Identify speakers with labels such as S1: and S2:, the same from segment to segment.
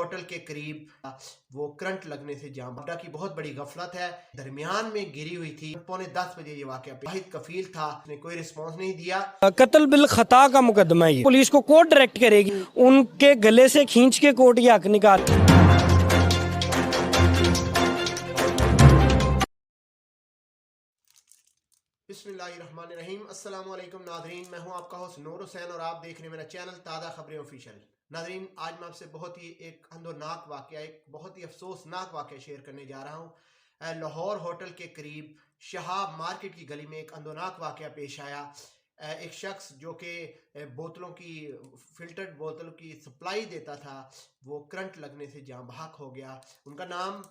S1: Hotel के करीब वो करंट लगने से जाम की बहुत बड़ी गफलत है, दरमियान में गिरी हुई थी। 9:45 बजे ये वाकया, वाहिद कफील था, उसने कोई रिस्पॉन्स नहीं दिया।
S2: कत्ल बिल खता का मुकदमा है, ये पुलिस को कोर्ट डायरेक्ट करेगी, उनके गले से खींच के कोर्ट ये हक निकाल।
S1: बिस्मिल्लाहिर्रहमानिर्रहीम। अस्सलाम वालेकुम नाज़रीन, मैं हूं आपका होस्ट नूर हुसैन और आप देख रहे हैं मेरा चैनल ताज़ा खबरें ऑफिशियल। नाज़रीन, आज मैं आपसे बहुत ही एक अंदरनाक वाकया, एक बहुत ही अफसोसनाक वाकया शेयर करने जा रहा हूं। लाहौर होटल के करीब शहाब मार्केट की गली में एक अंदरनाक वाकया पेश आया। एक शख्स जो कि बोतलों की, फिल्टर्ड बोतलों की सप्लाई देता था, वो करंट लगने से जाँ बहक हो गया। उनका नाम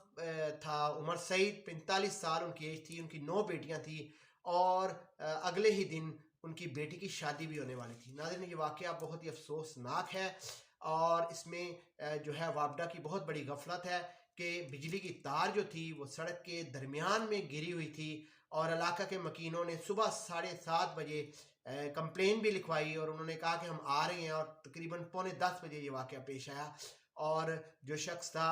S1: था उमर सईद, 45 साल उनकी एज थी। उनकी 9 बेटियां थी और अगले ही दिन उनकी बेटी की शादी भी होने वाली थी। नाज़रीन, ये वाकया बहुत ही अफसोसनाक है और इसमें जो है वापडा की बहुत बड़ी गफलत है कि बिजली की तार जो थी वो सड़क के दरमियान में गिरी हुई थी और इलाका के मकीनों ने सुबह 7:30 बजे कंप्लेन भी लिखवाई और उन्होंने कहा कि हम आ रहे हैं, और तकरीबन 9:45 बजे ये वाकया पेश आया और जो शख्स था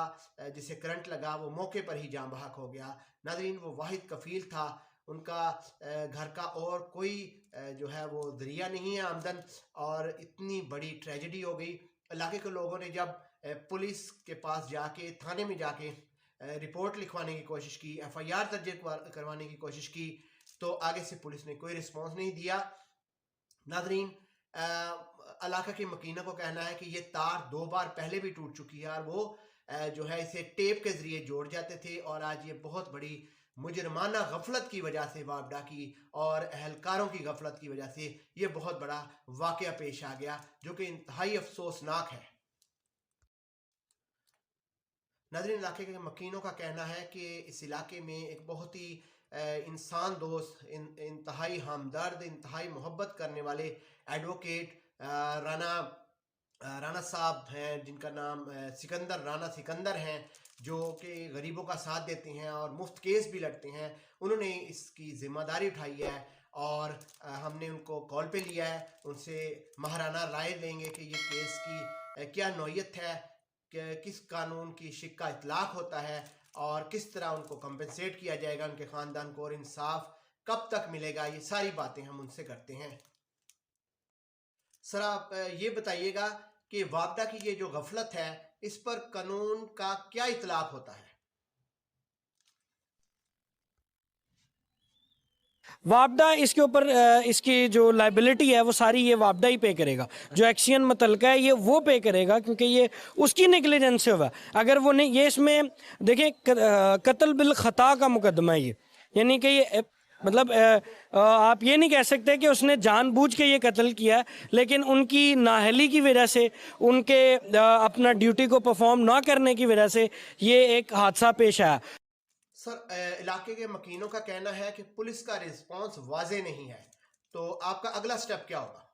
S1: जिसे करंट लगा वो मौके पर ही जाँ बहक हो गया। नाज़रीन, वो वाहिद कफील था, उनका घर का और कोई जो है वो ज़रिया नहीं है आमदन, और इतनी बड़ी ट्रेजेडी हो गई। इलाके के लोगों ने जब पुलिस के पास जाके, थाने में जाके रिपोर्ट लिखवाने की कोशिश की, FIR दर्ज करवाने की कोशिश की, तो आगे से पुलिस ने कोई रिस्पॉन्स नहीं दिया। नाज़रीन, इलाका के मकीनों को कहना है कि ये तार 2 बार पहले भी टूट चुकी है और वो जो है इसे टेप के ज़रिए जोड़ जाते थे, और आज ये बहुत बड़ी मुजरमाना गफलत की वजह से, वापडा की और अहलकारों की गफलत की वजह से ये बहुत बड़ा वाकया पेश आ गया, जो कि इंतहाई अफसोसनाक है। नाज़रीन, इलाके के मकीनों का कहना है कि इस इलाके में एक बहुत ही इंसान दोस्त, इंतहाई हमदर्द, इंतहाई मोहब्बत करने वाले एडवोकेट राना साहब हैं, जिनका नाम सिकंदर राना सिकंदर हैं, जो कि गरीबों का साथ देते हैं और मुफ्त केस भी लड़ते हैं। उन्होंने इसकी ज़िम्मेदारी उठाई है और हमने उनको कॉल पे लिया है। उनसे महाराना राय लेंगे कि ये केस की क्या नौयत है, कि किस कानून की शिक का इतलाक़ होता है और किस तरह उनको कंपनसेट किया जाएगा, उनके ख़ानदान को, और इंसाफ कब तक मिलेगा। ये सारी बातें हम उनसे करते हैं। सर, आप ये बताइएगा कि वापडा की ये जो गफलत है, इस पर कानून का क्या इतलाक़ होता है?
S2: वापडा इसके ऊपर इसकी जो लाइबिलिटी है वो सारी ये वापडा ही पे करेगा। जो एक्शन मुतलका है ये वो पे करेगा, क्योंकि ये उसकी नेग्लिजेंस से हुआ। अगर वो नहीं, ये इसमें देखें कत्ल बिल खता का मुकदमा है ये, यानी कि ये मतलब आप ये नहीं कह सकते कि उसने जानबूझ के ये कत्ल किया, लेकिन उनकी नाअहली की वजह से, उनके अपना ड्यूटी को परफॉर्म ना करने की वजह से ये एक हादसा पेश आया।
S1: सर, इलाके के मकीनों का कहना है कि पुलिस का रिस्पांस वाजे नहीं है, तो आपका अगला स्टेप क्या होगा?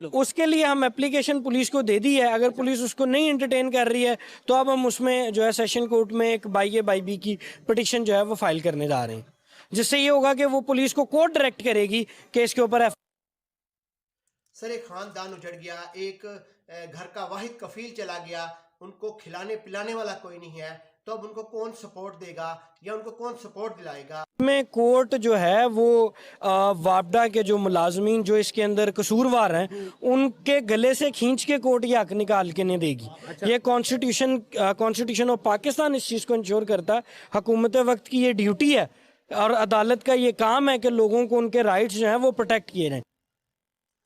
S2: उसके लिए हम एप्लीकेशन पुलिस को दे दी है। अगर पुलिस उसको नहीं एंटरटेन कर रही है तो अब हम उसमें जो है सेशन कोर्ट में एक बाई बी की पिटिशन जो है वो फाइल करने जा रहे हैं, जिससे ये होगा कि वो पुलिस को कोर्ट डायरेक्ट करेगी कि इसके ऊपर।
S1: सर, एक खानदान उजड़ गया, एक घर का वाहिद कफील चला गया, उनको खिलाने पिलाने वाला कोई नहीं है, तो अब उनको कौन सपोर्ट देगा या उनको कौन सपोर्ट दिलाएगा?
S2: में कोर्ट जो है वो वापडा के जो मुलाजमीन जो इसके अंदर कसूरवार हैं उनके गले से खींच के कोर्ट ये हक निकाल के नहीं देगी। ये कॉन्स्टिट्यूशन ऑफ पाकिस्तान इस चीज़ को इंश्योर करता है। हुकूमत वक्त की ये ड्यूटी है और अदालत का ये काम है कि लोगों को उनके राइट्स जो हैं वो प्रोटेक्ट किए जाएं।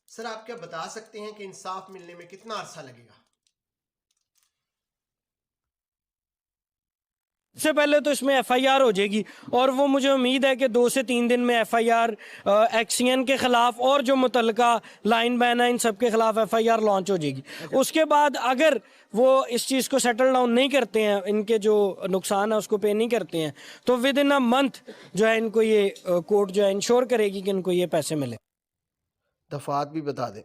S1: सर, आप क्या बता सकते हैं कि इंसाफ मिलने में कितना अरसा लगेगा?
S2: सबसे पहले तो इसमें FIR हो जाएगी, और वो मुझे उम्मीद है कि 2 से 3 दिन में FIR एक्सियन के खिलाफ और जो मुतलका लाइन बैन है इन सब के खिलाफ FIR लॉन्च हो जाएगी। उसके बाद अगर वो इस चीज़ को सेटल डाउन नहीं करते हैं, इनके जो नुकसान है उसको पे नहीं करते हैं, तो विद इन अ मंथ जो है इनको ये कोर्ट जो है इंश्योर करेगी कि इनको ये पैसे मिले।
S1: दफात भी बता दें।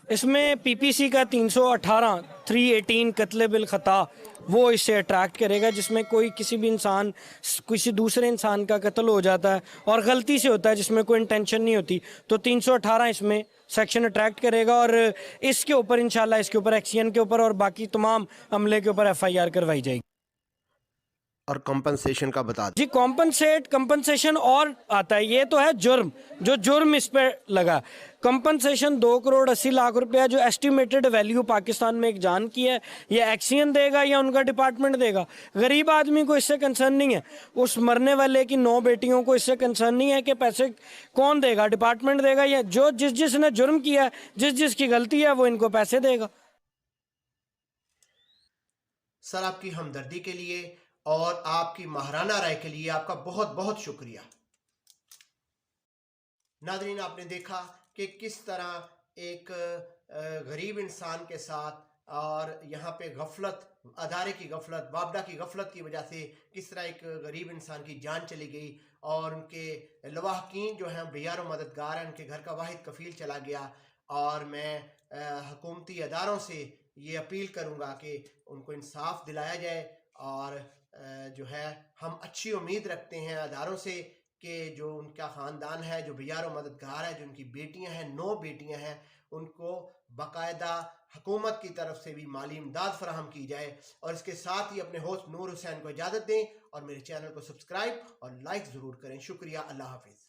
S2: इसमें PPC का 318, 318 कत्ल बिल खता वो इससे अट्रैक्ट करेगा, जिसमें कोई किसी भी इंसान किसी दूसरे इंसान का कत्ल हो जाता है और गलती से होता है जिसमें कोई इंटेंशन नहीं होती, तो 318 इसमें सेक्शन अट्रैक्ट करेगा और इसके ऊपर इंशाल्लाह इसके ऊपर एक्सीएन के ऊपर और बाकी तमाम अमले के ऊपर एफआईआर करवाई जाएगी।
S1: और कंपनसेशन का बता दें।
S2: जी कंपनसेशन और आता है, ये तो है जुर्म, जो जुर्म इस पे लगा। कंपनसेशन 2,80,00,000 रुपया जो एस्टिमेटेड वैल्यू पाकिस्तान में एक जान की है, ये एक्सीएन देगा या उनका डिपार्टमेंट देगा। गरीब आदमी को इससे कंसर्न नहीं है, उस मरने वाले की 9 बेटियों को इससे कंसर्न नहीं है कि पैसे कौन देगा, डिपार्टमेंट देगा या जो जिसने जुर्म किया है, जिसकी गलती है वो इनको पैसे देगा।
S1: सर आपकी हमदर्दी के लिए और आपकी महाराना राय के लिए आपका बहुत बहुत शुक्रिया। नादरीन, आपने देखा कि किस तरह एक गरीब इंसान के साथ और यहाँ पे गफलत, अदारे की गफलत, वापडा की गफलत की वजह से किस तरह एक गरीब इंसान की जान चली गई और उनके लवाहकीन जो हैं बेयार मददगार हैं, उनके घर का वाहिद कफील चला गया। और मैं हुकूमती अदारों से ये अपील करूँगा कि उनको इंसाफ दिलाया जाए और जो है हम अच्छी उम्मीद रखते हैं अदारों से कि जो उनका ख़ानदान है, जो बेयार मददगार है, जो उनकी बेटियां हैं, 9 बेटियां हैं, उनको बाकायदा हुकूमत की तरफ से भी माली इमदाद फराहम की जाए। और इसके साथ ही अपने होस्ट नूर हुसैन को इजाज़त दें और मेरे चैनल को सब्सक्राइब और लाइक ज़रूर करें। शुक्रिया। अल्लाह हाफिज़।